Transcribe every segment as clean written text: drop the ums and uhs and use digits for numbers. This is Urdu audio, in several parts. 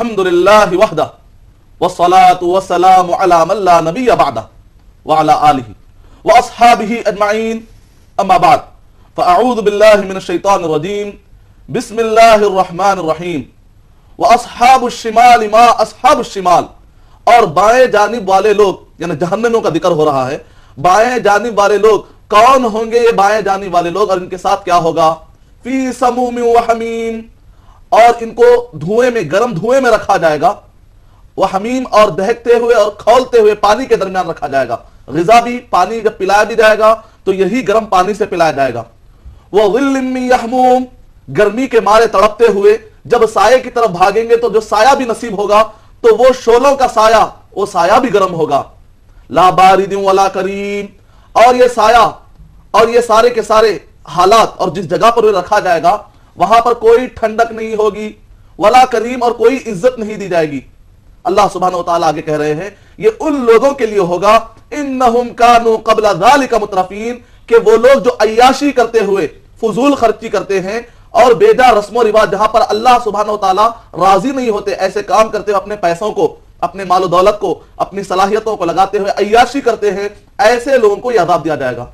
الحمدللہ وحدہ والصلاة والسلام علی من لا نبی بعدہ وعلی آلہ واصحابہ اجمعین اما بعد فاعوذ باللہ من الشیطان الرجیم بسم اللہ الرحمن الرحیم واصحاب الشمال ما اصحاب الشمال، اور بائیں جانب والے لوگ یعنی جہنمیوں کا ذکر ہو رہا ہے، بائیں جانب والے لوگ کون ہوں گے؟ یہ بائیں جانب والے لوگ، اور ان کے ساتھ کیا ہوگا؟ فی سموم و حمیم، اور ان کو دھوئیں میں، گرم دھوئیں میں رکھا جائے گا، وہ حمیم اور دہکتے ہوئے اور کھولتے ہوئے پانی کے درمیان رکھا جائے گا۔ غذا بھی، پانی جب پلایا بھی جائے گا تو یہی گرم پانی سے پلایا جائے گا۔ وہ ظل من یحموم، گرمی کے مارے تڑپتے ہوئے جب سائے کی طرف بھاگیں گے تو جو سایہ بھی نصیب ہوگا تو وہ شعلوں کا سایہ، وہ سایہ بھی گرم ہوگا۔ لا بارد ولا کریم، اور یہ سایہ اور یہ سارے کے سارے حالات اور جس جگہ پر رکھا جائے گا وہاں پر کوئی ٹھنڈک نہیں ہوگی، ولا کریم، اور کوئی عزت نہیں دی جائے گی۔ اللہ سبحانہ و تعالیٰ آگے کہہ رہے ہیں یہ ان لوگوں کے لیے ہوگا انہم کانوا قبل ذالک مترفین، کہ وہ لوگ جو عیاشی کرتے ہوئے فضول خرچی کرتے ہیں اور بیجا رسم و رواج جہاں پر اللہ سبحانہ و تعالیٰ راضی نہیں ہوتے، ایسے کام کرتے ہوئے اپنے پیسوں کو، اپنے مال و دولت کو، اپنی صلاحیتوں کو لگاتے ہوئے عیاشی کرتے ہیں، ایسے لوگوں کو یہ عذاب دیا جائے گا۔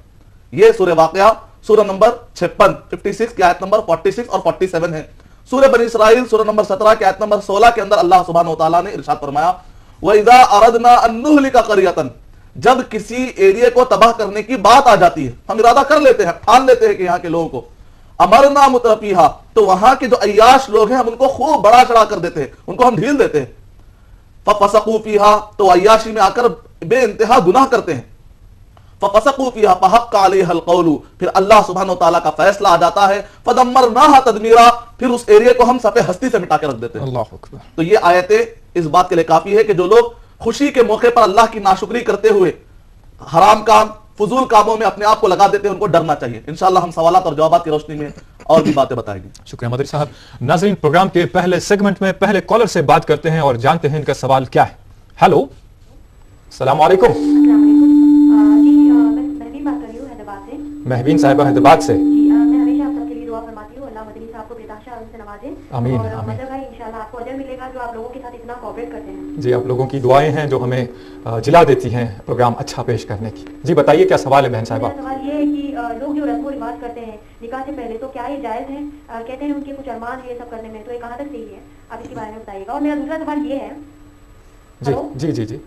یہ سورہ واقعہ سورہ نمبر 56 کی آیت نمبر 46 اور 47 ہے۔ سورہ بنی اسرائیل سورہ نمبر 17 کی آیت نمبر 16 کے اندر اللہ سبحانہ و تعالیٰ نے ارشاد فرمایا وَإِذَا أَرَدْنَا أَن نُهْلِكَ قَرْيَةً، جب کسی ایریے کو تباہ کرنے کی بات آ جاتی ہے، ہم ارادہ کر لیتے ہیں، ٹھان لیتے ہیں کہ یہاں کے لوگوں کو، امرنا مترفیہا، تو وہاں کے جو عیاش لوگ ہیں ہم ان کو خوب بڑا چڑھا کر دیتے ہیں، ان کو ہم ڈھیل دیتے ہیں۔ فَفَسَقُوا فِيهَا، تو عیاشی میں آ کر بے انتہا گناہ کرتے ہیں۔ فَفَسَقُوا فِيهَا فَحَقَّ عَلَيْهَا الْقَوْلُ، پھر اللہ سبحانہ و تعالیٰ کا فیصلہ آ جاتا ہے، فَدَمَّرْنَاهَا تَدْمِيرًا، پھر اس ایریے کو ہم صفحے ہستی سے مٹا کے رکھ دیتے ہیں۔ اللہ اکبر۔ تو یہ آیتیں اس بات کے لیے کافی ہے کہ جو لوگ خوشی کے موقع پر اللہ کی ناشکری کرتے ہوئے حرام کام، فضول کاموں میں اپنے آپ کو لگا دیتے ہیں، ان کو ڈرنا چاہیے۔ انشاءاللہ ہم سوالات اور جوابات کی روشنی میں اور بھی باتیں بتائیں گے۔ شکریہ مدری صاحب۔ ناظرین، پروگرام کے پہلے سیگمنٹ میں پہلے کالر سے بات کرتے ہیں اور جانتے ہیں ان کا سوال کیا ہے۔ ہیلو، السلام علیکم۔ مہوین صاحبہ حیدرآباد سے۔ میں ہمیشہ آپ سب کے لیے دعا فرماتی ہوں، اللہ مدنی صاحب کو بےتحاشا علم سے نوازے، آمین اور آمین۔ مدر بھائی انشاءاللہ آپ کو اجر ملے گا جو آپ لوگوں کے ساتھ اتنا کوآپریٹ کرتے ہیں۔ جی، آپ لوگوں کی دعائیں ہیں جو ہمیں جلا دیتی ہیں پروگرام اچھا پیش کرنے کی۔ جی بتائیے کیا سوال ہے بہن صاحبہ؟ میرا سوال یہ ہے کہ لوگ جو رسم و رواج کرتے ہیں نکاح سے پہلے، تو کیا یہ جائز ہے؟ کہتے ہیں ان کے کچھ ارمان یہ سب کرنے میں، تو یہ کہاں تک صحیح ہے؟ آپ اس کے بارے میں بتائیے گا۔ اور میرا دوسرا سوال یہ ہے، جی جی جی جی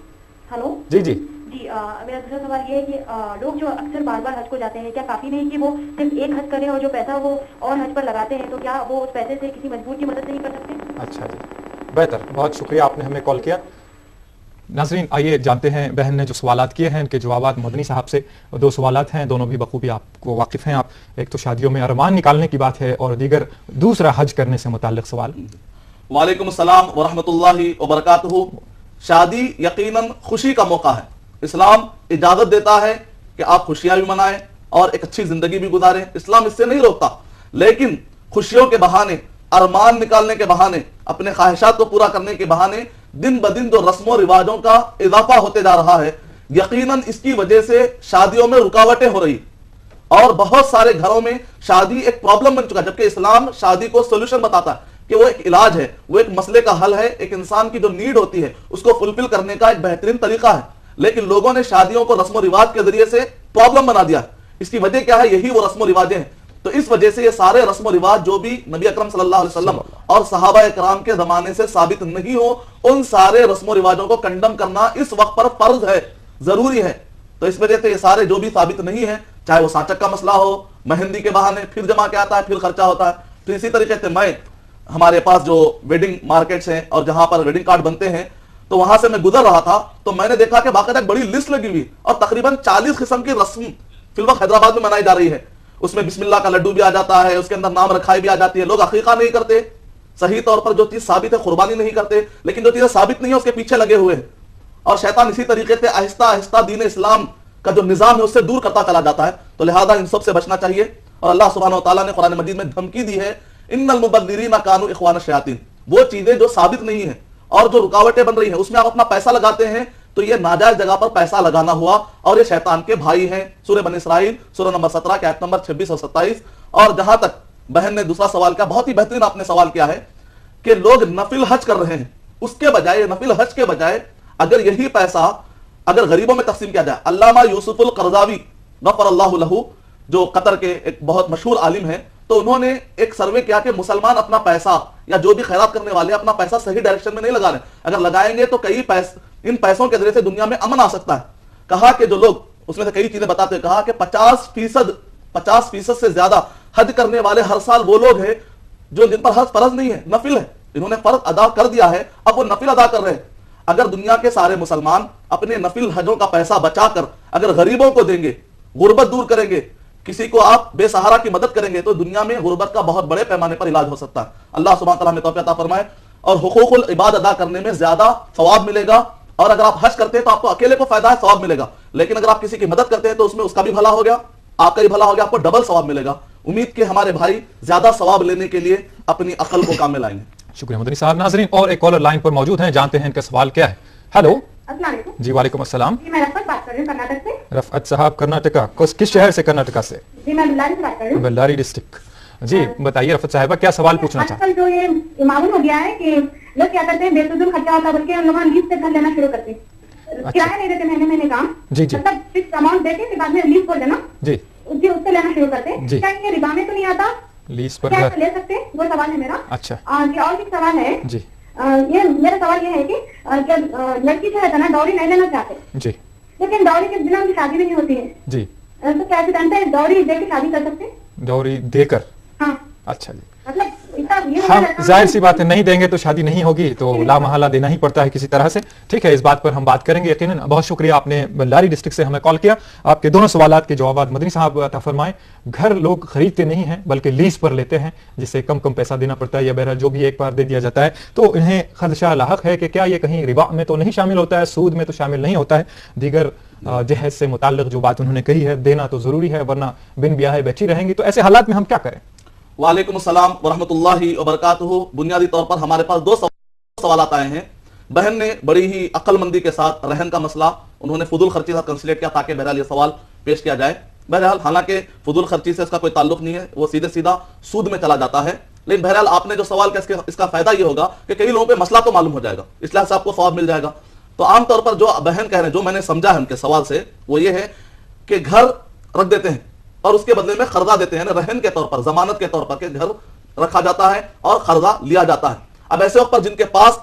ہلو جی جی جی، میرا دوسرا سوال یہ ہے کہ لوگ جو اکثر بار بار حج کو جاتے ہیں، کیا کافی نہیں کہ وہ صرف ایک حج کریں اور جو پیسہ وہ اور حج پر لگاتے ہیں، تو کیا وہ اس پیسے سے کسی مجبور کی مدد نہیں کر سکتے؟ اچھا جی، بہتر، بہت شکریہ آپ نے ہمیں کال کیا۔ ناظرین، آئیے جانتے ہیں بہن نے جو سوالات کیے ہیں ان کے جوابات مدنی صاحب سے۔ دو سوالات ہیں، دونوں بھی بخوبی آپ کو واقف ہیں آپ۔ ایک تو شادیوں میں ارمان نکالنے کی بات ہے اور دیگر دوسرا حج کرنے سے متعلق سوال۔ وعلیکم السلام ورحمۃ اللہ وبرکاتہ۔ شادی یقیناً خوشی کا موقع ہے، اسلام اجازت دیتا ہے کہ آپ خوشیاں بھی منائیں اور ایک اچھی زندگی بھی گزاریں، اسلام اس سے نہیں روکتا، لیکن خوشیوں کے بہانے، ارمان نکالنے کے بہانے، اپنے خواہشات کو پورا کرنے کے بہانے دن بدن جو رسم و رواجوں کا اضافہ ہوتے جا رہا ہے، یقیناً اس کی وجہ سے شادیوں میں رکاوٹیں ہو رہی اور بہت سارے گھروں میں شادی ایک پرابلم بن چکا ہے، جبکہ اسلام شادی کو سولوشن بتاتا ہے کہ وہ ایک علاج ہے، وہ ایک مسئلے کا حل ہے، ایک انسان کی جو نیڈ ہوتی ہے اس کو فلفل کرنے کا ایک بہترین طریقہ ہے، لیکن لوگوں نے شادیوں کو رسم و رواج کے ذریعے سے پرابلم بنا دیا ہے۔ اس کی وجہ کیا ہے؟ یہی وہ رسم و رواجیں ہیں۔ تو اس وجہ سے یہ سارے رسم و رواج جو بھی نبی اکرم صلی اللہ علیہ وسلم اور صحابہ کرام کے زمانے سے ثابت نہیں ہو، ان سارے رسم و رواجوں کو کنڈم کرنا اس وقت پر فرض ہے، ضروری ہے۔ تو اس وجہ سے یہ سارے جو بھی ثابت نہیں ہیں، چاہے وہ سانچک کا مسئلہ ہو، مہندی کے بہانے پھر جمع کے آتا ہے، پھر خرچہ ہوتا ہے، تو اسی طریقے سے میں ہمارے پاس جو ویڈنگ مارکیٹس ہیں اور جہاں پر ویڈنگ کارڈ بنتے ہیں، تو وہاں سے میں گزر رہا تھا تو میں نے دیکھا کہ باقاعدہ ایک بڑی لسٹ لگی ہوئی اور تقریباً 40 قسم کی رسم فی الوقت حیدرآباد میں منائی جا رہی ہے۔ اس میں بسم اللہ کا لڈو بھی آ جاتا ہے، اس کے اندر نام رکھائی بھی آ جاتی ہے، لوگ عقیقہ نہیں کرتے، صحیح طور پر جو چیز ثابت ہے قربانی نہیں کرتے، لیکن جو چیزیں ثابت نہیں ہے اس کے پیچھے لگے ہوئے ہیں، اور شیطان اسی طریقے سے آہستہ آہستہ دین اسلام کا جو نظام ہے اس سے دور کرتا چلا جاتا ہے۔ تو لہذا ان سب سے بچنا چاہیے، اور اللہ سبحانہ و تعالیٰ نے قرآن مجید میں دھمکی دی ہے، ان المبذرین کانوا اخوان الشیاطین، وہ چیزیں جو ثابت نہیں ہیں اور جو رکاوٹیں بن رہی ہیں اس میں آپ اپنا پیسہ لگاتے ہیں تو یہ ناجائز جگہ پر پیسہ لگانا ہوا اور یہ شیطان کے بھائی ہیں۔ سورہ بنی اسرائیل سورہ نمبر 17 کی آیت نمبر 26 اور 27۔ اور جہاں تک بہن نے دوسرا سوال کیا، بہت ہی بہترین آپ نے سوال کیا ہے کہ لوگ نفل حج کر رہے ہیں اس کے بجائے, نفل حج کے بجائے اگر یہی پیسہ اگر غریبوں میں تقسیم کیا جائے. علامہ یوسف القرضاوی غفر اللہ لہ, جو قطر کے ایک بہت مشہور عالم ہیں, تو انہوں نے ایک سروے کیا کہ مسلمان اپنا پیسہ یا جو بھی خیرات کرنے والے اپنا پیسہ صحیح ڈائریکشن میں نہیں لگا رہے. اگر لگائیں گے تو کئی ان پیسوں کے ذریعے سے دنیا میں امن آ سکتا ہے. کہا کہ جو لوگ اس میں سے کئی چیزیں بتاتے ہیں, کہا کہ 50% سے زیادہ حج کرنے والے ہر سال وہ لوگ ہیں جو جن پر حج فرض نہیں ہے, نفل ہے. انہوں نے فرض ادا کر دیا ہے, اب وہ نفل ادا کر رہے ہیں. اگر دنیا کے سارے مسلمان اپنے نفل حجوں کا پیسہ بچا کر اگر غریبوں کو دیں گے, غربت دور کریں گے, کسی کو آپ بے سہارا کی مدد کریں گے, تو دنیا میں غربت کا بہت بڑے پیمانے پر علاج ہو سکتا ہے. اللہ سبحانہ تعالیٰ ہمیں توفیق عطا فرمائے. اور حقوق العباد ادا کرنے میں زیادہ ثواب ملے گا. اور اگر آپ حج کرتے ہیں تو آپ کو اکیلے کو فائدہ ہے, ثواب ملے گا. لیکن اگر آپ کسی کی مدد کرتے ہیں تو اس میں اس کا بھی بھلا ہو گیا, آپ کا بھی بھلا ہو گیا, آپ کو ڈبل ثواب ملے گا. امید کہ ہمارے بھائی زیادہ ثواب لینے کے لیے اپنی عقل کو کام میں لائیں گے. شکریہ مدنی صاحب. ناظرین اور ایک کالر لائن پر موجود ہیں, جانتے ہیں ان کا سوال کیا ہے. ہیلو. السلام علیکم. جی وعلیکم السلام. جی میں رفعت بات کر رہی ہوں کرناٹک سے. رفعت صاحب کرناٹکا, کس شہر سے کرناٹکا سے؟ جی میں بلاری سے بات کر رہی ہوں. بلاری ڈسٹرکٹ. جی بتائیے رفعت صاحبہ, کیا سوال پوچھنا آج چاہتے کل جو یہ معمول ہو گیا ہے کہ لوگ کیا کرتے ہیں, بے فضول خرچہ ہوتا ہے, بلکہ ان لوگوں لیز سے گھر لینا شروع کرتے ہیں. کرایہ نہیں دیتے مہینے کام, جی جی مطلب فکس اماؤنٹ دے کے بعد میں لیز پر دینا, جی اس سے لینا شروع کرتے ہیں. جی. کیا یہ ربا میں تو نہیں آتا؟ لیز پر کیا گھر. ایسا لے سکتے ہیں؟ وہ سوال ہے میرا. اچھا جی اور ایک سوال ہے, جی یہ میرا سوال یہ ہے کہ جب لڑکی جو ہے نا ڈوری نہیں لینا چاہتے, جی لیکن ڈوری کے بنا ان کی شادی بھی نہیں ہوتی ہے, جی, تو کیا ایسے جانتے ہیں ڈوری دے کے شادی کر سکتے ہیں؟ ڈوری دے کر. ہاں اچھا جی, مطلب ہم ظاہر سی بات ہے نہیں دیں گے تو شادی نہیں ہوگی, تو لا محالہ دینا ہی پڑتا ہے کسی طرح سے. ٹھیک ہے, اس بات پر ہم بات کریں گے یقیناً. بہت شکریہ, آپ نے بلاری ڈسٹرکٹ سے ہمیں کال کیا. آپ کے دونوں سوالات کے جوابات مدنی صاحب عطا فرمائیں. گھر لوگ خریدتے نہیں ہیں بلکہ لیز پر لیتے ہیں, جس سے کم پیسہ دینا پڑتا ہے, یا بہرحال جو بھی ایک بار دے دیا جاتا ہے, تو انہیں خدشہ لاحق ہے کہ کیا یہ کہیں ربا میں تو نہیں شامل ہوتا ہے, سود میں تو شامل نہیں ہوتا ہے. دیگر جہیز سے متعلق جو بات انہوں نے کہی ہے, دینا تو ضروری ہے ورنہ بن بیاہے بچی رہیں گی. تو ایسے حالات میں ہم کیا کریں؟ وعلیکم السلام ورحمۃ اللہ وبرکاتہ. بنیادی طور پر ہمارے پاس دو سوالات آئے ہیں. بہن نے بڑی ہی عقل مندی کے ساتھ رہن کا مسئلہ انہوں نے فضول خرچی سے کنسیڈر کیا تاکہ بہرحال یہ سوال پیش کیا جائے. بہرحال حالانکہ فضول خرچی سے اس کا کوئی تعلق نہیں ہے, وہ سیدھا سود میں چلا جاتا ہے. لیکن بہرحال آپ نے جو سوال کیا اس کا فائدہ یہ ہوگا کہ کئی لوگوں پہ مسئلہ تو معلوم ہو جائے گا, اس لحاظ سے آپ کو ثواب مل جائے گا. تو عام طور پر جو بہن کہہ رہے ہیں, جو میں نے سمجھا ہے ان کے سوال سے, وہ یہ ہے کہ گھر رکھ دیتے ہیں اور اس کے بدلے میں قرضہ دیتے ہیں, رہن کے طور پر, ضمانت کے طور پر, کہ گھر رکھا جاتا ہے اور قرضہ لیا جاتا ہے. اب ایسے وقت پر جن کے پاس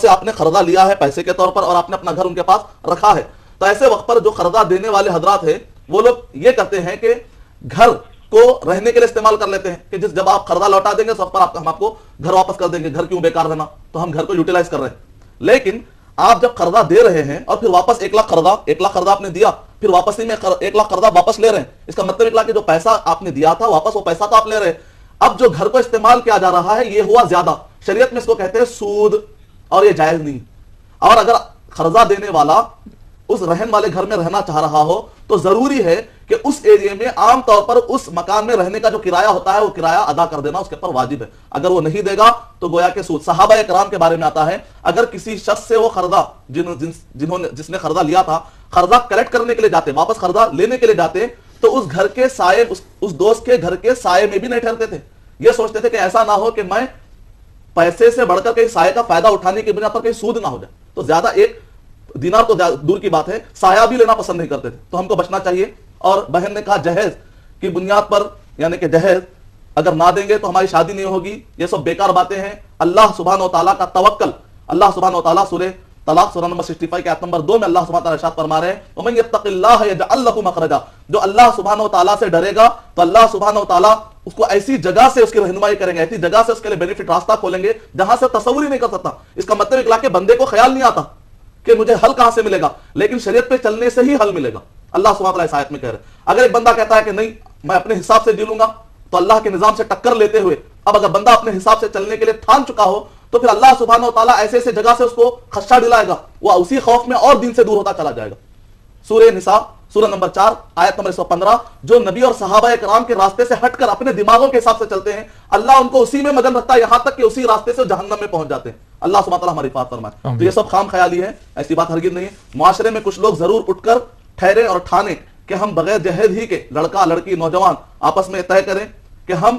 سے آپ نے قرضہ لیا ہے پیسے کے طور پر اور آپ نے اپنا گھر ان کے پاس رکھا ہے, تو ایسے وقت پر جو قرضہ دینے والے حضرات ہیں وہ لوگ یہ کرتے ہیں کہ گھر کو رہنے کے لیے استعمال کر لیتے ہیں کہ جب آپ قرضہ لوٹا دیں گے اس وقت پر ہم آپ کو گھر واپس کر دیں گے, گھر کیوں بیکار رہنا, تو ہم گھر کو یوٹیلائز کر رہے ہیں. لیکن آپ جب قرضہ دے رہے ہیں اور پھر واپس 1 لاکھ قرضہ آپ نے دیا, پھر واپس ہی میں 1 لاکھ قرضہ واپس لے رہے ہیں, اس کا مطلب 1 لاکھ جو پیسہ آپ نے دیا تھا واپس وہ پیسہ تو آپ لے رہے ہیں. اب جو گھر کو استعمال کیا جا رہا ہے یہ ہوا زیادہ, شریعت میں اس کو کہتے ہیں سود, اور یہ جائز نہیں. اور اگر قرضہ دینے والا اس رہن والے گھر میں رہنا چاہ رہا ہو تو ضروری ہے کہ اس ایریے میں عام طور پر اس مکان میں رہنے کا جو کرایہ ہوتا ہے وہ کرایہ ادا کر دینا اس کے پر واجب ہے. اگر وہ نہیں دے گا تو گویا کہ سود. صحابہ کرام کے بارے میں آتا ہے, اگر کسی شخص سے وہ قرضہ جس نے قرضہ لیا تھا قرضہ کلیکٹ کرنے کے لیے جاتے, واپس قرضہ لینے کے لیے جاتے, تو اس گھر کے سائے اس دوست کے گھر کے سائے میں بھی نہیں ٹھہرتے تھے. یہ سوچتے تھے کہ ایسا نہ ہو کہ میں پیسے سے بڑھ کر کہیں سائے کا فائدہ اٹھانے کی بنا پر کہیں سود نہ ہو جائے. تو زیادہ 1 دینار تو دور کی بات ہے, سایہ بھی لینا پسند نہیں کرتے تھے. تو ہم کو بچنا چاہیے. اور بہن نے کہا جہیز کی بنیاد پر, یعنی کہ جہیز اگر نہ دیں گے تو ہماری شادی نہیں ہوگی, یہ سب بیکار باتیں ہیں. اللہ سبحانہ و تعالیٰ کا توکل, اللہ سبحانہ و تعالیٰ سورہ طلاق سورہ نمبر 65 کے آیت نمبر 2 میں اللہ سبحانہ و تعالیٰ ارشاد فرما رہے ہیں, وَمَن يَتَّقِ اللَّهَ يَجْعَلْ لَهُ مَخْرَجًا. جو اللہ سبحانہ و تعالیٰ سے ڈرے گا تو اللہ سبحانہ و تعالیٰ اس کو ایسی جگہ سے اس کی رہنمائی کریں گے, ایسی جگہ سے اس کے لیے بینیفٹ راستہ کھولیں گے جہاں سے تصور ہی نہیں کر سکتا. اس کا مطلب اکلا کہ بندے کو خیال نہیں آتا کہ مجھے حل کہاں سے ملے گا, لیکن شریعت پہ چلنے سے ہی حل ملے گا. اللہ سبحانہ و تعالیٰ اس آیت میں کہہ رہے ہیں. اگر ایک بندہ کہتا ہے کہ نہیں میں اپنے حساب سے جی لوں گا, تو اللہ کے نظام سے ٹکر لیتے ہوئے اب اگر بندہ اپنے حساب سے چلنے کے لیے ٹھان چکا ہو تو پھر اللہ سبحانہ و تعالیٰ ایسے جگہ سے اس کو خدشہ دلائے گا, وہ اسی خوف میں اور دین سے دور ہوتا چلا جائے گا. سورہ نساء سورہ نمبر 4 آیت نمبر 115, جو نبی اور صحابہ کرام کے راستے سے ہٹ کر اپنے دماغوں کے حساب سے چلتے ہیں اللہ ان کو اسی میں مگن رکھتا ہے یہاں تک کہ اسی راستے سے جہنم میں پہنچ جاتے ہیں. اللہ سبحانہ تعالیٰ ہماری حفاظت فرمائے. تو یہ سب خام خیالی ہے, ایسی بات ہرگز نہیں ہے. معاشرے میں کچھ لوگ ضرور اٹھ کر ٹھہرے اور ٹھانے کہ ہم بغیر جہیز ہی کے, لڑکا لڑکی نوجوان آپس میں طے کریں کہ ہم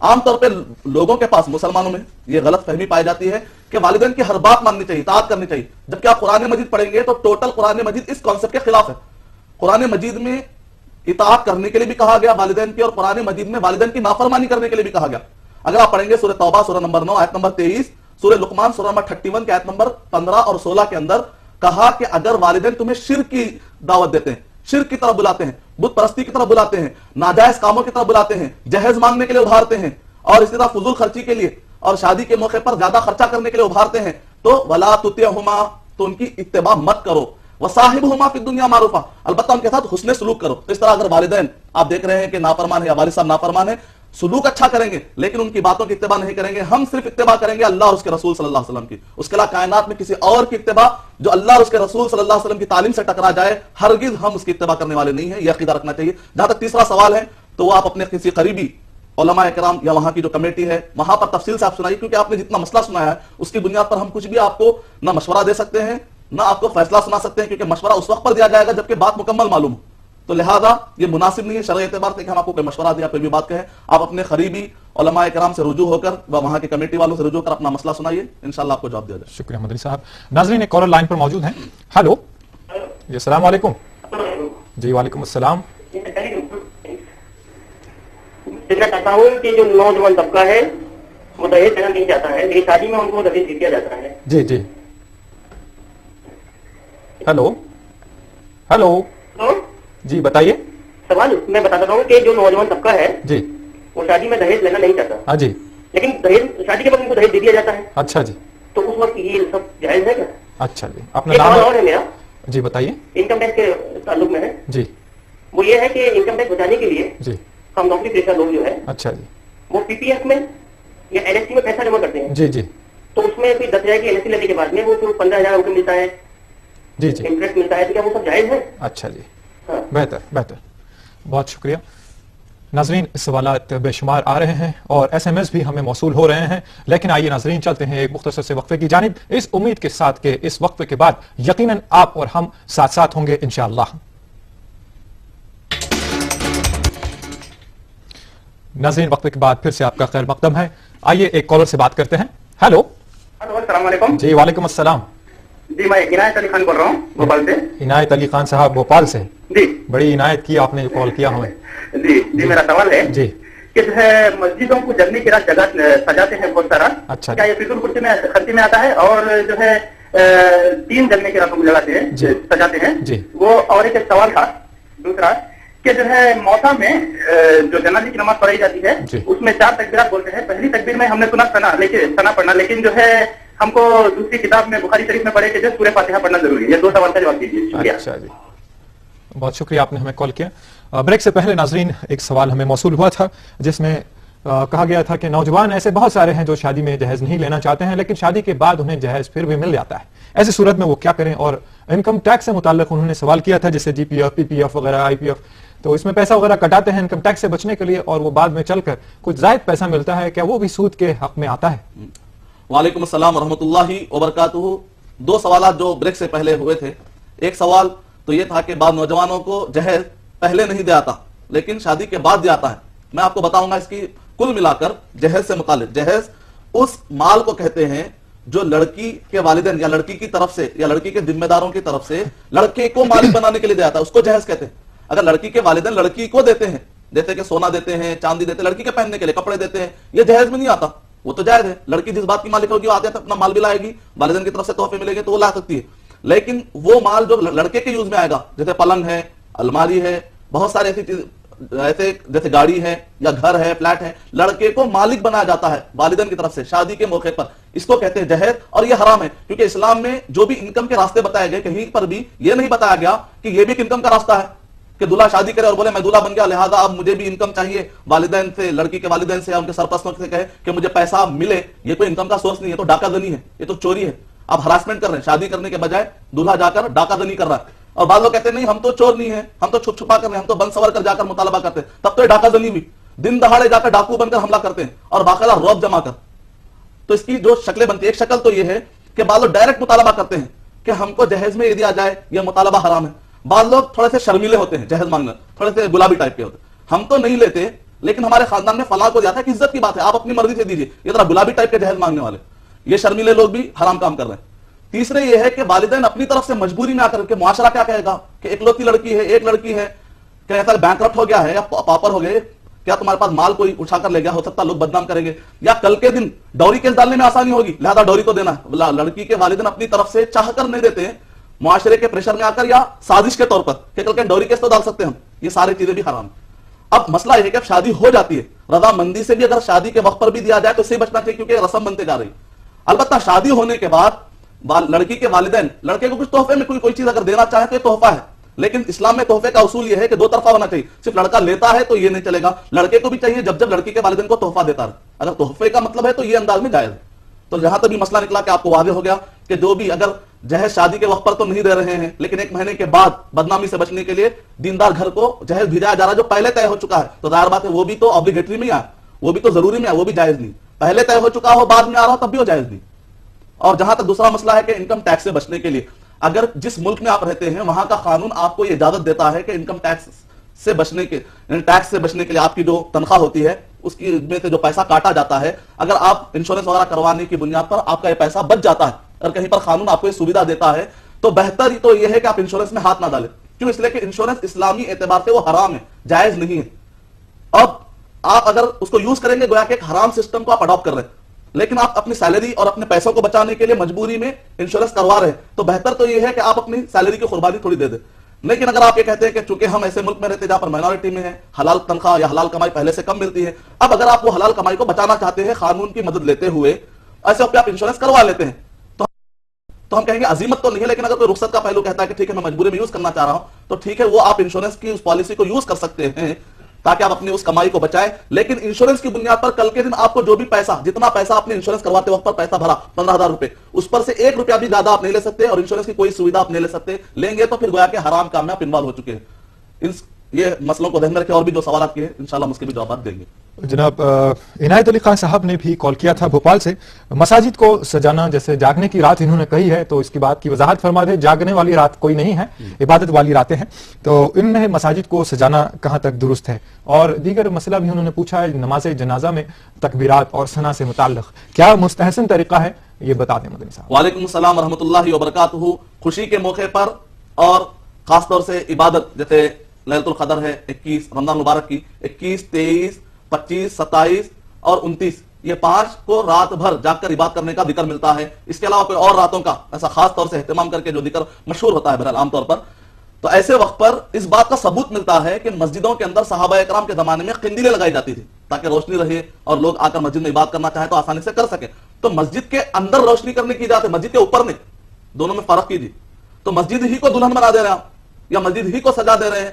عام طور پہ لوگوں کے پاس مسلمانوں میں یہ غلط فہمی پائی جاتی ہے کہ والدین کی ہر بات ماننی چاہیے، اطاعت کرنی چاہیے، جبکہ آپ قرآن مجید پڑھیں گے تو ٹوٹل قرآن مجید اس کانسیپٹ کے خلاف ہے۔ قرآن مجید میں اطاعت کرنے کے لیے بھی کہا گیا والدین کی، اور قرآن مجید میں والدین کی نافرمانی کرنے کے لیے بھی کہا گیا۔ اگر آپ پڑھیں گے سورہ توبہ سورہ نمبر 9 آیت نمبر 23، سورہ لقمان سورہ نمبر 31 کے آیت نمبر 15 اور 16 کے اندر کہا کہ اگر والدین تمہیں شرک کی دعوت دیتے ہیں، شرک کی طرف بلاتے ہیں، بت پرستی کی طرف بلاتے ہیں، ناجائز کاموں کی طرف بلاتے ہیں، جہیز مانگنے کے لیے ابھارتے ہیں، اور اسی طرح فضول خرچی کے لیے اور شادی کے موقع پر زیادہ خرچہ کرنے کے لیے ابھارتے ہیں، تو ولا تطیعہما، تو ان کی اتباع مت کرو، وصاحبہما فی الدنیا معروفا، البتہ ان کے ساتھ حسن سلوک کرو۔ اس طرح اگر والدین آپ دیکھ رہے ہیں کہ نافرمان ہے یا والد صاحب نافرمان ہے، سلوک اچھا کریں گے لیکن ان کی باتوں کی اتباع نہیں کریں گے، ہم صرف اتباع کریں گے اللہ اور اس کے رسول صلی اللہ علیہ وسلم کی، اس کے علاوہ کائنات میں کسی اور کی اتباع جو اللہ اور اس کے رسول صلی اللہ علیہ وسلم کی تعلیم سے ٹکرا جائے ہرگز ہم اس کی اتباع کرنے والے نہیں ہیں، یہ عقیدہ رکھنا چاہیے۔ جہاں تک تیسرا سوال ہے تو وہ آپ اپنے کسی قریبی علماء کرام یا وہاں کی جو کمیٹی ہے وہاں پر تفصیل سے آپ سنائیے، کیونکہ آپ نے جتنا مسئلہ سنایا ہے اس کی بنیاد پر ہم کچھ بھی آپ کو نہ مشورہ دے سکتے ہیں نہ آپ کو فیصلہ سنا سکتے ہیں، کیونکہ مشورہ اس وقت پر دیا جائے گا جبکہ بات مکمل معلوم ہو، تو لہذا یہ مناسب نہیں ہے شرعی اعتبار سے کہ ہم آپ کو کوئی مشورہ دیں یا کوئی بھی بات کہیں۔ آپ اپنے قریبی علماء کرام سے رجوع ہو کر وہاں کی کمیٹی والوں سے رجوع کر اپنا مسئلہ سنائیے، انشاءاللہ آپ کو جواب دیا جائے۔ شکریہ مدنی صاحب۔ ناظرین ایک کالر لائن پر موجود ہیں۔ ہلو جی السلام علیکم۔ جی وعلیکم السلام۔ میں چاہتا ہوں کہ جو نوجوان طبقہ ہے وہ دہیج دینا نہیں چاہتا ہے، لیکن شادی میں ان کو دہیج دیا جاتا ہے۔ جی جی ہلو ہلو تو جی بتائیے۔ سوال میں بتاتا ہوں کہ جو نوجوان طبقہ ہے جی وہ شادی میں دہیج لینا نہیں چاہتا، ہاں جی لیکن دہیج شادی کے بعد ان کو دہیج دے دیا جاتا ہے، اچھا جی تو اس وقت یہ سب جائز ہے کیا؟ اچھا جی اپنا ایک نام سوال اور ہے میرا، جی بتائیے۔ انکم ٹیکس کے تعلق میں ہے، جی وہ یہ ہے کہ انکم ٹیکس بچانے کے لیے جی ہم نوکری پیشہ لوگ جو ہے اچھا جی وہ پی پی ایف میں یا ایل ایس سی میں پیسہ جمع کرتے ہیں، جی جی تو اس میں کوئی 10,000 کی ایل ایس سی لینے کے بعد میں وہ 15,000 روپے ملتا ہے، جی جی انٹرسٹ ملتا ہے، تو کیا وہ سب جائز ہے؟ اچھا جی ہاں۔ بہتر بہتر، بہت شکریہ۔ ناظرین سوالات بے شمار آ رہے ہیں اور ایس ایم ایس بھی ہمیں موصول ہو رہے ہیں، لیکن آئیے ناظرین چلتے ہیں ایک مختصر سے وقفے کی جانب، اس امید کے ساتھ کہ اس وقفے کے بعد یقیناً آپ اور ہم ساتھ ساتھ ہوں گے انشاءاللہ۔ ناظرین وقفے کے بعد پھر سے آپ کا خیر مقدم ہے، آئیے ایک کالر سے بات کرتے ہیں۔ ہیلو ہلو السلام علیکم۔ جی وعلیکم السلام۔ جی میں عنایت علی خان بول رہا ہوں بھوپال سے۔ عنایت علی خان صاحب بھوپال سے، جی بڑی عنایت کی آپ نے کال کیا ہمیں۔ جی جی میرا سوال ہے جی کہ جو ہے مسجدوں کو جگنے کی رات جگہ سجاتے ہیں بہت سارا، اچھا کیا یہ فضول خرچی میں خرچی میں آتا ہے؟ اور جو ہے 3 جگنے کی راتوں کو جگاتے ہیں جی سجاتے ہیں جی وہ، اور ایک سوال تھا دوسرا کہ جو ہے موتا میں جو جنازے کی نماز پڑھائی جاتی ہے جی اس میں 4 تکبیرات بولتے ہیں، پہلی تکبیر میں ہم نے سنا ثنا پڑھنا، لیکن جو ہے ہم کو دوسری کتاب میں بخاری شریف میں پڑھے کہ جو سورہ فاتحہ پڑھنا ضروری ہے۔ یہ 2 سوال کا جواب دیجیے، شکریہ۔ اچھا جی بہت شکریہ آپ نے ہمیں کال کیا۔ بریک سے پہلے ناظرین ایک سوال ہمیں موصول ہوا تھا جس میں کہا گیا تھا کہ نوجوان ایسے بہت سارے ہیں جو شادی میں جہیز نہیں لینا چاہتے ہیں لیکن شادی کے بعد انہیں جہیز پھر بھی مل جاتا ہے، ایسی صورت میں وہ کیا کریں؟ اور انکم ٹیکس سے متعلق انہوں نے سوال کیا تھا جیسے جی P F P P F وغیرہ آئی پی ایف، تو اس میں پیسہ وغیرہ کٹاتے ہیں انکم ٹیکس سے بچنے کے لیے اور وہ بعد میں چل کر کچھ زائد پیسہ ملتا ہے، کیا وہ بھی سود کے حق میں آتا ہے؟ وعلیکم السلام ورحمۃ اللہ وبرکاتہ۔ 2 سوالات جو بریک سے پہلے ہوئے تھے، ایک سوال تو یہ تھا کہ بعض نوجوانوں کو جہیز پہلے نہیں دیا آتا لیکن شادی کے بعد دیا آتا ہے۔ میں آپ کو بتاؤں گا اس کی کل ملا کر جہیز سے متعلق، جہیز اس مال کو کہتے ہیں جو لڑکی کے والدین یا لڑکی کی طرف سے یا لڑکی کے ذمہ داروں کی طرف سے لڑکے کو مالک بنانے کے لیے دیا جاتا ہے، اس کو جہیز کہتے ہیں۔ اگر لڑکی کے والدین لڑکی کو دیتے ہیں، جیسے کہ سونا دیتے ہیں، چاندی دیتے ہیں، لڑکی کے پہننے کے لیے کپڑے دیتے ہیں، یہ جہیز میں نہیں آتا، وہ تو جائز ہے۔ لڑکی جس بات کی مالک ہوگی وہ آتے اپنا مال بھی لائے گی، والدین کی طرف سے تحفے ملیں گے تو وہ لا سکتی ہے، لیکن وہ مال جو لڑکے کے یوز میں آئے گا جیسے پلنگ ہے، الماری ہے، بہت سارے ایسی چیز ایسے جیسے گاڑی ہے یا گھر ہے، فلیٹ ہے، لڑکے کو مالک بنایا جاتا ہے والدین کی طرف سے شادی کے موقع پر، اس کو کہتے ہیں جہیز، اور یہ حرام ہے کیونکہ اسلام میں جو بھی انکم کے راستے بتائے گئے کہیں پر بھی یہ نہیں بتایا گیا کہ یہ بھی ایک انکم کا راستہ ہے کہ دلہا شادی کرے اور بولے میں دلہا بن گیا لہذا اب مجھے بھی انکم چاہیے، والدین سے، لڑکی کے والدین سے یا ان کے سرپرستوں سے کہے کہ مجھے پیسہ ملے، یہ کوئی انکم کا سورس نہیں ہے، تو ڈاکہ زنی ہے، یہ تو چوری ہے، آپ ہراسمنٹ کر رہے ہیں، شادی کرنے کے بجائے دلہا جا کر ڈاکہ زنی کر رہا ہے۔ اور بعض لوگ کہتے ہیں نہیں ہم تو چور نہیں ہیں، ہم تو چھپ چھپا کر رہے ہیں، ہم تو بند سور کر جا کر مطالبہ کرتے ہیں، تب تو یہ ڈاکہ زنی ہوئی، دن دہاڑے جا کر ڈاکو بن کر حملہ کرتے ہیں اور باقاعدہ رعب جما کر۔ تو اس کی جو شکلیں بنتی ہیں، ایک شکل تو یہ ہے کہ بعض لوگ ڈائریکٹ مطالبہ کرتے ہیں کہ ہم کو جہیز میں یہ دیا جائے، یہ مطالبہ حرام ہے۔ بعض لوگ تھوڑے سے شرمیلے ہوتے ہیں جہیز مانگنا، تھوڑے سے گلابی ٹائپ کے ہوتے ہیں، ہم تو نہیں لیتے لیکن ہمارے خاندان میں فلاں کو دیا تھا کہ عزت کی بات ہے آپ اپنی مرضی سے دیجیے. یہ ذرا گلابی ٹائپ کے جہیز مانگنے والے, یہ شرمیلے لوگ بھی حرام کام کر رہے ہیں. تیسرے یہ ہے کہ والدین اپنی طرف سے مجبوری میں آ کر کے معاشرہ کیا کہے گا کہ اکلوتی لڑکی ہے, ایک لڑکی ہے, کیا بینکرپٹ ہو گیا ہے یا پاپر ہو گئے, کیا تمہارے پاس مال کوئی اٹھا کر لے گیا, ہو سکتا ہے لوگ بدنام کریں گے, یا کل کے دن ڈوری کیس ڈالنے میں آسانی ہوگی لہذا ڈوری تو دینا ہے. لڑکی کے والدین اپنی طرف سے چاہ کر نہیں دیتے ہیں, معاشرے کے پریشر میں آ کر یا سازش کے طور پر کہ کل کے ڈوری کیس تو ڈال سکتے ہیں ہم. یہ ساری چیزیں بھی حرام. اب مسئلہ یہ ہے کہ اب شادی ہو جاتی ہے, رضامندی سے بھی اگر شادی کے وقت پر بھی دیا جائے تو اس سے بچنا چاہیے کیونکہ رسم بنتے جا رہی. البتہ شادی ہونے کے بعد لڑکی کے والدین لڑکے کو کچھ تحفے میں کوئی چیز اگر دینا چاہے تو یہ تحفہ ہے, لیکن اسلام میں تحفے کا اصول یہ ہے کہ دو طرفہ ہونا چاہیے. صرف لڑکا لیتا ہے تو یہ نہیں چلے گا, لڑکے کو بھی چاہیے جب لڑکی کے والدین کو تحفہ دیتا رہے. اگر تحفے کا مطلب ہے تو یہ انداز میں جائز ہے. تو جہاں تک بھی مسئلہ نکلا کہ آپ کو واضح ہو گیا کہ جو بھی اگر جہیز شادی کے وقت پر تو نہیں دے رہے ہیں لیکن ایک مہینے کے بعد بدنامی سے بچنے کے لیے دیندار گھر کو جہیز بھیجایا جا رہا ہے جو پہلے طے ہو چکا ہے, تو ظاہر بات ہے وہ بھی تو آبلیگیٹری میں آیا, وہ بھی تو ضروری میں آیا, وہ بھی جائز نہیں. پہلے طے ہو چکا ہو بعد میں آ رہا ہو تب بھی وہ جائز نہیں. اور جہاں تک دوسرا مسئلہ ہے کہ انکم ٹیکس سے بچنے کے لیے, اگر جس ملک میں آپ رہتے ہیں وہاں کا قانون آپ کو یہ اجازت دیتا ہے کہ انکم ٹیکس سے بچنے کے لیے آپ کی جو تنخواہ ہوتی ہے اس کی میں سے جو پیسہ کاٹا جاتا ہے, اگر آپ انشورنس وغیرہ کروانے کی بنیاد پر آپ کا یہ پیسہ بچ جاتا ہے, اگر کہیں پر قانون آپ کو یہ سویدھا دیتا ہے تو بہتر ہی تو یہ ہے کہ آپ انشورنس میں ہاتھ نہ ڈالیں. کیوں؟ اس لیے کہ انشورنس اسلامی اعتبار سے وہ حرام ہے, جائز نہیں ہے. اب آپ اگر اس کو یوز کریں گے گویا کہ ایک حرام سسٹم کو آپ اڈاپٹ کر رہے ہیں, لیکن آپ اپنی سیلری اور اپنے پیسوں کو بچانے کے لیے مجبوری میں انشورنس کروا رہے ہیں, تو بہتر تو یہ ہے کہ آپ اپنی سیلری کی قربانی تھوڑی دے دیں. لیکن اگر آپ یہ کہتے ہیں کہ چونکہ ہم ایسے ملک میں رہتے ہیں جہاں پر مائنورٹی میں ہے, حلال تنخواہ یا حلال کمائی پہلے سے کم ملتی ہے, اب اگر آپ وہ حلال کمائی کو بچانا چاہتے ہیں قانون کی مدد لیتے ہوئے, ایسے وقت آپ انشورنس کروا لیتے ہیں, تو ہم کہیں گے عزیمت تو نہیں ہے, لیکن اگر کوئی رخصت کا پہلو کہتا ہے کہ ٹھیک ہے میں مجبوری میں یوز کرنا چاہ رہا ہوں, تو ٹھیک ہے وہ آپ انشورنس کی اس پالیسی کو یوز کر سکتے ہیں تاکہ آپ اپنی اس کمائی کو بچائیں. لیکن انشورنس کی بنیاد پر کل کے دن آپ کو جو بھی پیسہ, جتنا پیسہ آپ نے انشورنس کرواتے وقت پر پیسہ بھرا 15,000 روپے, اس پر سے 1 روپیہ بھی زیادہ آپ نہیں لے سکتے, اور انشورنس کی کوئی سویدھا آپ نہیں لے سکتے. لیں گے تو پھر گویا کہ حرام کام میں آپ انوالو ہو چکے ہیں. یہ مسئلوں کو ذہن میں رکھیں, اور بھی جو سوالات کیے انشاءاللہ ہم اس کے بھی جوابات دیں گے. جناب عنایت علی خان صاحب نے بھی کال کیا تھا بھوپال سے, مساجد کو سجانا جیسے جاگنے کی رات انہوں نے کہی ہے, تو اس کی بات کی وضاحت فرما دیں. جاگنے والی رات کوئی نہیں ہے, عبادت والی راتیں ہیں, تو ان میں مساجد کو سجانا کہاں تک درست ہے؟ اور دیگر مسئلہ بھی انہوں نے پوچھا ہے نماز جنازہ میں تکبیرات اور ثنا سے متعلق کیا مستحسن طریقہ ہے, یہ بتا دیں مدنی صاحب. وعلیکم السلام ورحمۃ اللہ وبرکاتہ. خوشی کے موقع پر اور خاص طور سے عبادت جیسے لیلۃ القدر ہے 21 رمضان مبارک کی, 21 23 25 27 اور 29, یہ 5 کو رات بھر جاگ کر عبادت کرنے کا ذکر ملتا ہے. اس کے علاوہ کوئی اور راتوں کا ایسا خاص طور سے اہتمام کر کے جو ذکر مشہور ہوتا ہے بہرحال عام طور پر, تو ایسے وقت پر اس بات کا ثبوت ملتا ہے کہ مسجدوں کے اندر صحابہ اکرام کے زمانے میں قندیلیں لگائی جاتی تھی تاکہ روشنی رہے اور لوگ آ کر مسجد میں عبادت کرنا چاہیں تو آسانی سے کر سکیں. تو مسجد کے اندر روشنی کرنے کی اجازت ہے, مسجد کے اوپر نہیں, دونوں میں فرق کیجیے. تو مسجد ہی کو دلہن بنا دے رہے ہیں آپ یا مسجد ہی کو سجا دے رہے ہیں.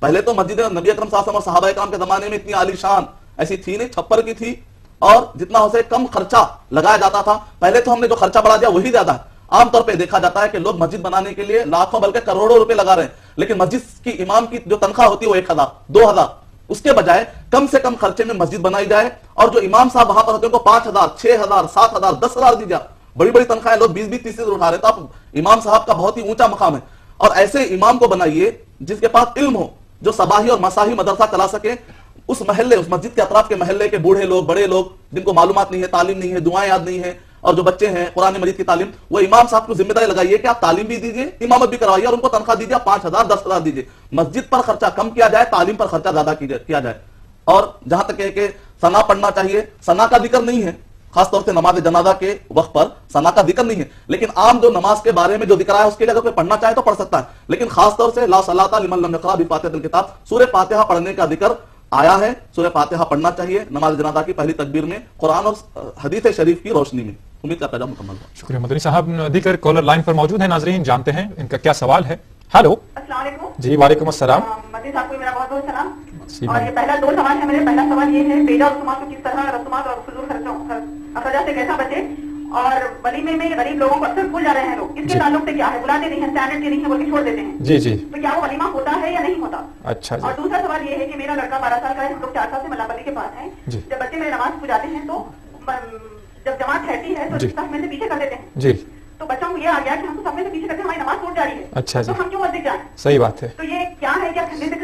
پہلے تو مسجد نبی اکرم صلی اللہ علیہ وسلم اور صحابہ اکرام کے زمانے میں اتنی عالی شان ایسی تھی نہیں, چھپر کی تھی, اور جتنا ہو سکے کم خرچہ لگایا جاتا تھا. پہلے تو ہم نے جو خرچہ بڑھا دیا وہی زیادہ ہے. عام طور پہ دیکھا جاتا ہے کہ لوگ مسجد بنانے کے لیے لاکھوں بلکہ کروڑوں روپے لگا رہے ہیں, لیکن مسجد کی امام کی جو تنخواہ ہوتی ہے وہ 1,000 2,000, اس کے بجائے کم سے کم خرچے میں مسجد بنائی جائے, اور جو امام صاحب وہاں پر ہوتے ہیں ان کو 5,000 6,000 7,000 10,000 دی جائے. بڑی بڑی تنخواہیں لوگ 20 30 اٹھا رہے ہیں, تو آپ امام صاحب کا بہت ہی اونچا مقام ہے. اور ایسے امام کو بنائیے جس کے پاس علم ہو, جو صباحی اور مساحی مدرسہ چلا سکے. اس محلے, اس مسجد کے اطراف کے محلے کے بوڑھے لوگ, بڑے لوگ جن کو معلومات نہیں ہے, تعلیم نہیں ہے, دعائیں یاد نہیں ہے, اور جو بچے ہیں قرآن مجید کی تعلیم, وہ امام صاحب کو ذمہ داری لگائیے کہ آپ تعلیم بھی دیجیے, امامت بھی کروائیے, اور ان کو تنخواہ دیجیے 5,000 10,000 دیجیے. مسجد پر خرچہ کم کیا جائے, تعلیم پر خرچہ زیادہ کیا جائے. اور جہاں تک ہے کہ ثنا پڑھنا چاہیے, ثنا کا ذکر نہیں ہے, خاص طور سے نماز جنازہ کے وقت پر ثنا کا ذکر نہیں ہے, لیکن عام جو نماز کے بارے میں جو ذکر ہے اس کے لیے اگر کوئی پڑھنا چاہے تو پڑھ سکتا ہے. لیکن خاص طور سے لا صلاۃ لمن لم یقرأ بفاتحۃ الکتاب, سورہ فاتحہ پڑھنے کا ذکر آیا ہے. سورہ فاتحہ پڑھنا چاہیے نماز جنازہ کی پہلی تکبیر میں, قرآن اور حدیث شریف کی روشنی میں. امید کرتا ہوں مکمل ہوا. شکریہ مدنی صاحب. دیگر کالر لائن پر موجود ہیں, ناظرین جانتے ہیں ان کا کیا سوال ہے. ہیلو. السلام علیکم. جی وعلیکم السلام. مدنی صاحب کو میرا بہت بہت سلام. اور یہ پہلا 2 سوال ہے میرے. پہلا سوال یہ ہے بیجا رسومات کو کس طرح رسومات اور فضول اخراجات سے کیسا بچے, اور ولیمے میں غریب لوگوں کو اکثر بھول جا رہے ہیں لوگ, اس کے تعلق سے کیا ہے؟ بلاتے نہیں ہیں, اسٹینڈرڈ کے نہیں ہے بول کے چھوڑ دیتے ہیں. جی جی. تو کیا وہ ولیمہ ہوتا ہے یا نہیں ہوتا؟ اچھا جی. اور دوسرا سوال یہ ہے کہ میرا لڑکا 12 سال کا ہے, ہم لوگ 4 سال سے ملا پلی کے پاس ہیں. جب بچے میرے نماز پڑھاتے ہیں تو جب جماعت ٹھہرتی ہے تو صف میں سے پیچھے کر دیتے ہیں. جی. تو بچوں کو یہ آ گیا کہ ہم تو صف میں سے پیچھے کرتے ہیں, ہماری نماز ٹوٹ جا رہی ہے. اچھا جی. تو ہم کیوں مسجد جائیں؟ صحیح بات ہے. تو یہ کیا ہے, کیا کھندے سے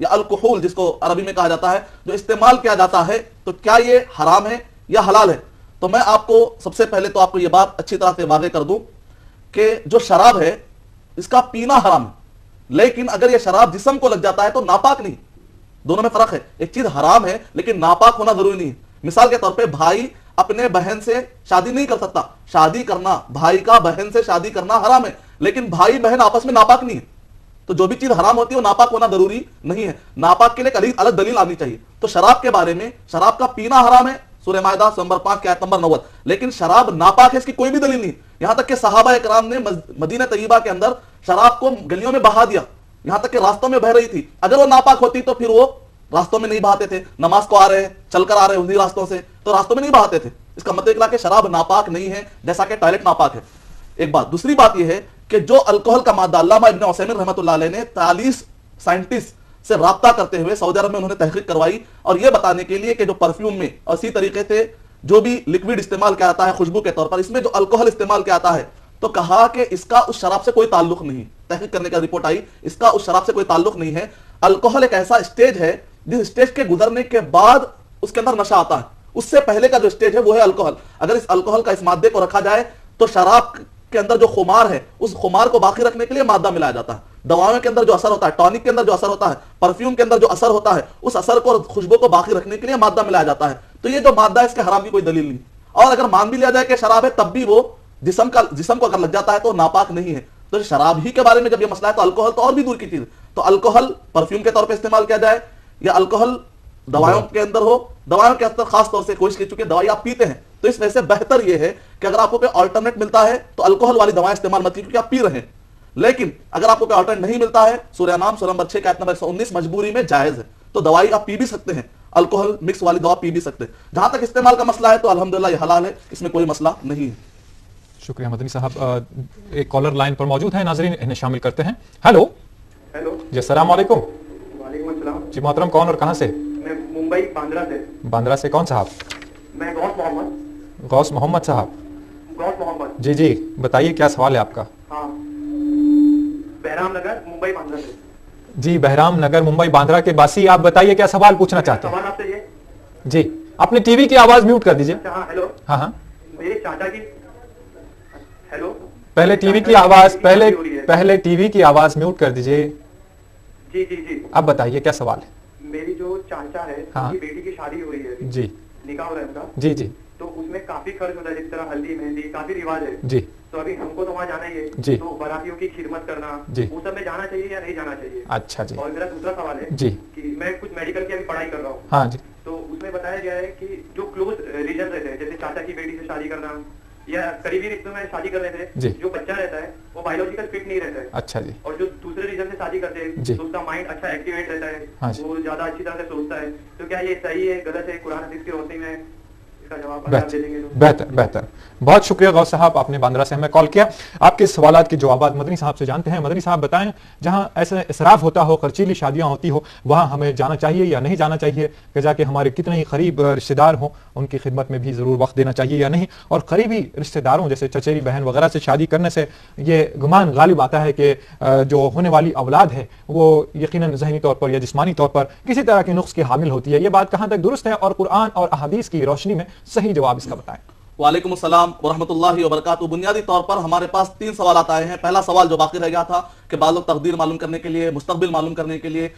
یا الکحول جس کو عربی میں کہا جاتا ہے جو استعمال کیا جاتا ہے تو کیا یہ حرام ہے یا حلال ہے؟ تو میں آپ کو سب سے پہلے تو آپ کو یہ بات اچھی طرح سے واضح کر دوں کہ جو شراب ہے اس کا پینا حرام ہے، لیکن اگر یہ شراب جسم کو لگ جاتا ہے تو ناپاک نہیں. دونوں میں فرق ہے. ایک چیز حرام ہے لیکن ناپاک ہونا ضروری نہیں ہے. مثال کے طور پہ بھائی اپنے بہن سے شادی نہیں کر سکتا. شادی کرنا، بھائی کا بہن سے شادی کرنا حرام ہے، لیکن بھائی بہن آپس میں ناپاک نہیں ہے. تو جو بھی چیز حرام ہوتی ہے وہ ناپاک ہونا ضروری نہیں ہے. ناپاک کے لیے ایک الگ دلیل آنی چاہیے. تو شراب کے بارے میں، شراب کا پینا حرام ہے سورہ مائدہ نمبر 5 کی آیت نمبر 90، لیکن شراب ناپاک ہے اس کی کوئی بھی دلیل نہیں. یہاں تک کہ صحابہ اکرام نے مدینہ طیبہ کے اندر شراب کو گلیوں میں بہا دیا، یہاں تک کہ راستوں میں بہ رہی تھی. اگر وہ ناپاک ہوتی تو پھر وہ راستوں میں نہیں بہاتے تھے. نماز کو آ رہے ہیں، چل کر آ رہے ہیں انہی راستوں سے، تو راستوں میں نہیں بہاتے تھے. اس کا مطلب نکلا کہ شراب ناپاک نہیں ہے جیسا کہ ٹوائلٹ ناپاک ہے. ایک بات. دوسری بات یہ ہے کہ جو الکوہل کا مادہ، علامہ ابن عثیمین رحمۃ اللہ علیہ نے 43 سائنٹسٹ سے رابطہ کرتے ہوئے سعودی عرب میں انہوں نے تحقیق کروائی، اور یہ بتانے کے لیے کہ جو پرفیوم میں اور اسی طریقے سے جو بھی لکوڈ استعمال کیا جاتا ہے خوشبو کے طور پر، اس میں جو الکوہل استعمال کیا جاتا ہے، تو کہا کہ اس کا اس شراب سے کوئی تعلق نہیں. تحقیق کرنے کا رپورٹ آئی اس کا اس شراب سے کوئی تعلق نہیں ہے. الکوہل ایک ایسا اسٹیج ہے جس اسٹیج کے گزرنے کے بعد اس کے اندر نشہ آتا ہے. اس سے پہلے کا جو اسٹیج ہے وہ ہے الکوہل. اگر اس الکوہل کا اس مادے کو رکھا جائے تو شراب کے اندر جو خمار ہے اس خمار کو باقی رکھنے کے لیے مادہ ملایا جاتا ہے. دواؤں کے اندر جو اثر ہوتا ہے، ٹانک کے اندر جو اثر ہوتا ہے، پرفیوم کے اندر جو اثر ہوتا ہے، اس اثر کو اور خوشبو کو باقی رکھنے کے لیے مادہ ملایا جاتا ہے. تو یہ جو مادہ ہے اس کے حرام کی کوئی دلیل نہیں. اور اگر مان بھی لیا جائے کہ شراب ہے تب بھی وہ جسم کو اگر لگ جاتا ہے تو ناپاک نہیں ہے. تو شراب ہی کے بارے میں جب یہ مسئلہ ہے تو الکوہل تو اور بھی دور کی چیز ہے. تو الکوہل پرفیوم کے طور پہ استعمال کیا جائے یا الکوہل دوائیوں کے اندر ہو، دوائیوں کے اندر خاص طور سے کوشش کی چونکہ دوائی آپ پیتے ہیں تو اس وجہ سے بہتر یہ ہے کہ اگر آپ کو کوئی آلٹرنیٹ ملتا ہے تو الکوہل والی دوائیں استعمال مت کیجیے کیونکہ آپ پی رہے ہیں. لیکن اگر آپ کو کوئی آلٹرنیٹ نہیں ملتا ہے، سورہ انعام سورہ نمبر 6 کی آیت نمبر 119 مجبوری میں جائز ہے. تو دوائی آپ پی بھی سکتے ہیں، الکوہل مکس والی دوا پی بھی سکتے ہیں. جہاں تک استعمال کا مسئلہ ہے تو الحمدللہ یہ حلال ہے، اس میں کوئی مسئلہ نہیں ہے. شکریہ مدنی صاحب. ایک کالر لائن پر موجود ہیں، ناظرین انہیں شامل کرتے ہیں. ہیلو جی، السلام علیکم. وعلیکم السلام. جی محترم، کون اور کہاں سے؟ میں ممبئی باندرا سے. باندرا سے کون صاحب؟ میں غوث محمد صاحب. جی جی بتائیے کیا سوال ہے آپ کا؟ ہاں، بہرام نگر ممبئی باندرا سے. جی بہرام نگر ممبئی باندرا کے باسی، آپ بتائیے کیا سوال پوچھنا چاہتے ہیں؟ سوال آپ سے یہ. جی اپنے ٹی وی کی آواز میوٹ کر دیجیے. ہاں ہیلو. ہاں ہاں میرے چاچا کی. ہیلو. پہلے ٹی وی کی آواز پہلے ٹی وی کی آواز میوٹ کر دیجیے. جی جی جی. اب بتائیے کیا سوال ہے؟ میری جو چاچا ہے ان کی بیٹی کی شادی ہو رہی ہے. جی. نکاح ہو رہا ہے ان کا. جی جی. تو اس میں کافی خرچ ہوتا ہے، جس طرح ہلدی مہندی کافی رواج ہے. جی. تو ابھی ہم کو تو وہاں جانا ہی ہے. جی. تو براتیوں کی خدمت کرنا، وہ سب میں جانا چاہیے یا نہیں جانا چاہیے؟ اچھا جی. اور میرا دوسرا سوال ہے جی کہ میں کچھ میڈیکل کی ابھی پڑھائی کر رہا ہوں. ہاں جی. تو اس میں بتایا گیا ہے کہ جو کلوز ریلیجن رہتے ہیں، جیسے چاچا کی بیٹی سے شادی کرنا یا قریبی رشتوں میں شادی کر رہے تھے، جو بچہ رہتا ہے وہ بایولوجیکل فٹ نہیں رہتا ہے. اچھا جی. اور جو دوسرے ریجن سے شادی کرتے ہیں تو اس کا مائنڈ اچھا ایکٹیویٹ رہتا ہے، وہ زیادہ اچھی طرح سے سوچتا ہے. تو کیا یہ صحیح ہے، غلط ہے؟ قرآن حدیث کی روشنی میں اس کا جواب آپ دے دیں گے؟ بہتر. بہت شکریہ غوث صاحب، آپ نے باندرا سے ہمیں کال کیا. آپ کے سوالات کے جوابات مدنی صاحب سے جانتے ہیں. مدنی صاحب بتائیں، جہاں ایسا اسراف ہوتا ہو، خرچیلی شادیاں ہوتی ہو، وہاں ہمیں جانا چاہیے یا نہیں جانا چاہیے؟ کہ جا کے ہمارے کتنے ہی قریب رشتہ دار ہوں ان کی خدمت میں بھی ضرور وقت دینا چاہیے یا نہیں؟ اور قریبی رشتہ داروں جیسے چچیری بہن وغیرہ سے شادی کرنے سے یہ گمان غالب آتا ہے کہ جو ہونے والی اولاد ہے وہ یقیناً ذہنی طور پر یا جسمانی طور پر کسی طرح کے نقص کی حامل ہوتی ہے. یہ بات کہاں تک درست ہے اور قرآن اور احادیث کی روشنی میں صحیح جواب اس کا بتائیں. وعلیکم السلام ورحمۃ اللہ وبرکاتہ. بنیادی طور پر ہمارے پاس 3 سوالات آئے ہیں. پہلا سوال جو باقی رہ گیا تھا کہ بعض لوگ تقدیر معلوم کرنے کے لیے، مستقبل معلوم کرنے کے لیے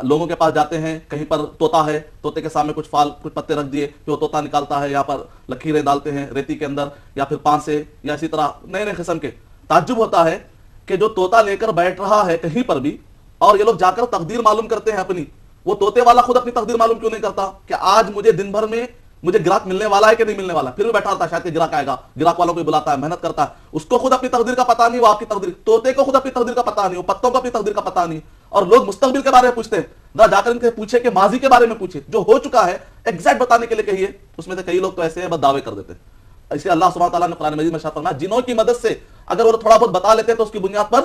لوگوں کے پاس جاتے ہیں. کہیں پر طوطا ہے، طوطے کے سامنے کچھ پتے رکھ دیے، جو طوطا نکالتا ہے. یہاں پر لکیریں ڈالتے ہیں ریتی کے اندر یا پھر پان سے یا اسی طرح نئے نئے قسم کے. تعجب ہوتا ہے کہ جو طوطا لے کر بیٹھ رہا ہے کہیں پر بھی اور یہ لوگ جا کر تقدیر معلوم کرتے ہیں اپنی، وہ طوطے والا خود اپنی تقدیر معلوم کیوں نہیں کرتا کہ آج مجھے دن بھر میں مجھے گراہک ملنے والا ہے کہ نہیں ملنے والا؟ پھر بھی بیٹھا رہتا ہے شاید کہ گراہک آئے گا، گراہک والوں کو بلاتا ہے، محنت کرتا ہے. اس کو خود اپنی تقدیر کا پتہ نہیں، وہ آپ کی تقدیر. طوطے کو خود اپنی تقدیر کا پتہ نہیں، وہ پتوں کو اپنی تقدیر کا پتہ نہیں. اور لوگ مستقبل کے بارے میں پوچھتے ہیں. ذرا جا کر ان سے پوچھے کہ ماضی کے بارے میں پوچھے، جو ہو چکا ہے ایگزیکٹ بتانے کے لیے کہیے. اس میں سے کئی لوگ تو ایسے ہیں بس دعوے کر دیتے ہیں. اسے اللہ سبحانہ تعالیٰ نے قرآن مجید میں ارشاد فرمایا جنوں کی مدد سے اگر وہ تھوڑا بہت بتا لیتے ہیں تو اس کی بنیاد پر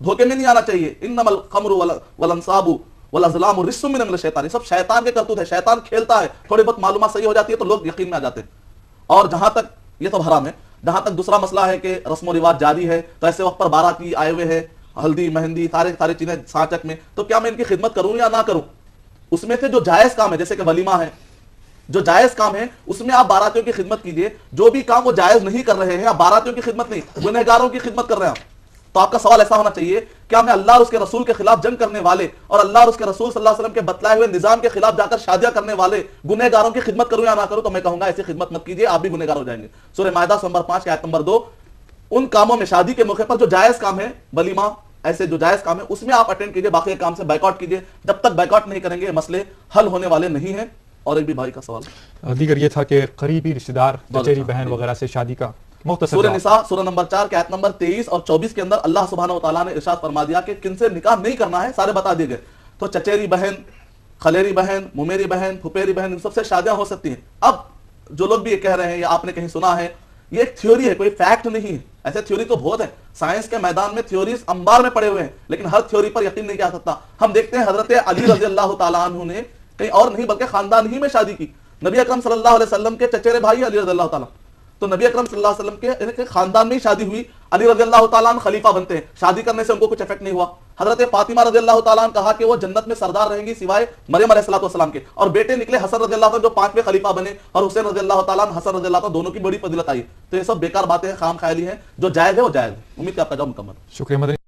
دھوکے میں نہیں آنا چاہیے. انما الخمر والانصاب والازلام رجس من عمل الشیطان. سب شیطان کے کرتوت ہے، شیطان کھیلتا ہے. تھوڑی بہت معلومات صحیح ہو جاتی ہے تو لوگ یقین میں آ جاتے ہیں. اور جہاں تک یہ سب حرام ہے. جہاں تک دوسرا مسئلہ ہے کہ رسم و رواج جاری ہے تو ایسے وقت پر بارات کی آئے ہوئے ہیں ہلدی مہندی سارے چیزیں سانچک میں، تو کیا میں ان کی خدمت کروں یا نہ کروں؟ اس میں سے جو جائز کام ہے جیسے کہ ولیمہ ہے، جو جائز کام ہے اس میں آپ باراتیوں کی خدمت کیجئے. جو بھی کام وہ جائز نہیں کر رہے ہیں، آپ باراتیوں کی خدمت نہیں، گنہگاروں کی خدمت کر رہے ہیں. تو آپ کا سوال ایسا ہونا چاہیے کیا میں اللہ اور اس کے رسول کے خلاف جنگ کرنے والے اور اللہ اور اس کے رسول صلی اللہ علیہ وسلم کے بتلائے ہوئے نظام کے خلاف جا کر شادیاں کرنے والے گنہگاروں کی خدمت کروں یا نہ کروں؟ تو میں کہوں گا ایسی خدمت مت کیجئے، آپ بھی گنہگار ہو جائیں گے. سورہ مائدہ نمبر 5 آیت نمبر 2. ان کاموں میں شادی کے موقع پر جو جائز کام ہے، ولیمہ ایسے جو جائز کام ہے اس میں آپ اٹینڈ کیجئے، باقی کام سے بائیکاٹ کیجئے. جب تک بائیکاٹ نہیں کریں گے مسئلے حل ہونے والے نہیں ہیں. اور ایک بھی بھائی کا سوال دیگر یہ تھا کہ قریبی رشتہ دار چچیری بہن وغیرہ سے شادی کا مختصر سورہ نساء سورہ نمبر 4 کے آیت نمبر 23 اور 24 کے اندر اللہ سبحانہ و تعالیٰ نے ارشاد فرما دیا کہ کن سے نکاح نہیں کرنا ہے، سارے بتا دیے گئے. تو چچیری بہن، خلیری بہن، ممیری بہن، پھپھیری بہن، ان سب سے شادیاں ہو سکتی ہیں. اب جو لوگ بھی یہ کہہ رہے ہیں یا آپ نے کہیں سنا ہے، یہ ایک تھیوری ہے، کوئی فیکٹ نہیں ہے. ایسے تھیوری تو بہت ہے، سائنس کے میدان میں تھیوریز انبار میں پڑے ہوئے ہیں، لیکن ہر تھیوری پر یقین نہیں کیا سکتا. ہم دیکھتے ہیں حضرت علی رضی اللہ تعالیٰ عنہ نے کہیں اور نہیں بلکہ خاندان ہی میں شادی کی. نبی اکرم صلی اللہ علیہ وسلم کے چچیرے بھائی علی رضی اللہ تعالیٰ، تو نبی اکرم صلی اللہ علیہ وسلم کے خاندان میں ہی شادی ہوئی. علی رضی اللہ تعالیٰ عنہ خلیفہ بنتے ہیں، شادی کرنے سے ان کو کچھ افیکٹ نہیں ہوا. حضرت فاطمہ رضی اللہ تعالیٰ عنہ کہا کہ وہ جنت میں سردار رہیں گی سوائے مریم علیہ السلام کے. اور بیٹے نکلے حسن رضی اللہ عنہ جو 5ویں خلیفہ بنے، اور حسین رضی اللہ تعالیٰ عنہ، حسن رضی اللہ عنہ، دونوں کی بڑی فضیلت آئی. تو یہ سب بیکار باتیں ہیں، خام خیالی ہیں. جو جائز ہے وہ جائز ہے. امید کہ آپ کا جواب مکمل. شکریہ مدنی.